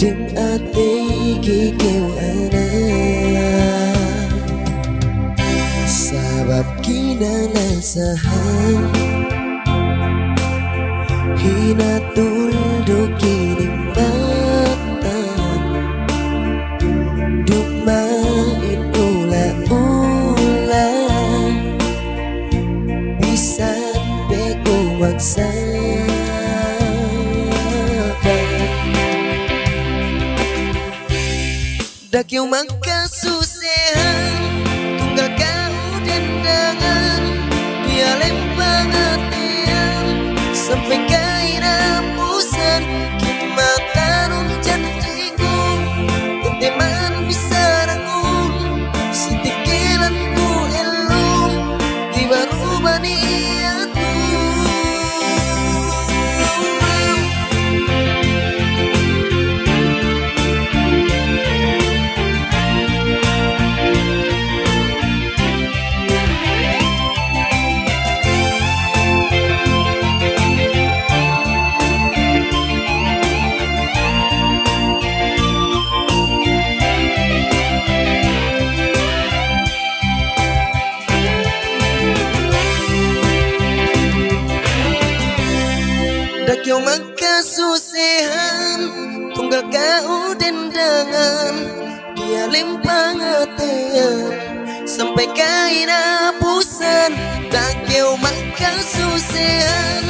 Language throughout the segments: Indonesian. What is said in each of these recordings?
dem ate iki keu ana sabab kinala sahan hina tuldo kini mata dukmain ula-ula bisa beko waksa dak yung magkasusihan tunggal kau dendangan dia lempang hatian sampai kairapusan kimatarum janjiku kenteman bisa rangun sitikilanku elum di baru baniatu dak yung magkasusihan tunggal kau dendangan dia lempang hatian sampai kairapusan dak yung magkasusihan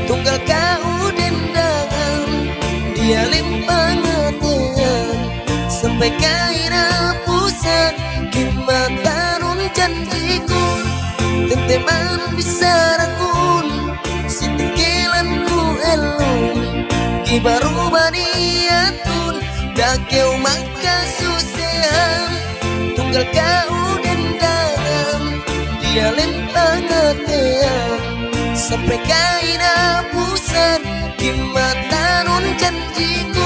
tunggal kau dendangan dia lempang hatian sampai kairapusan kimatarun janjiku kenteman bisa rakun sitikilanku elum baru baniatun dak yung magkasusihan tunggal kau dendangan dia lempang hatian sampai kairapusan kimatanun janjiku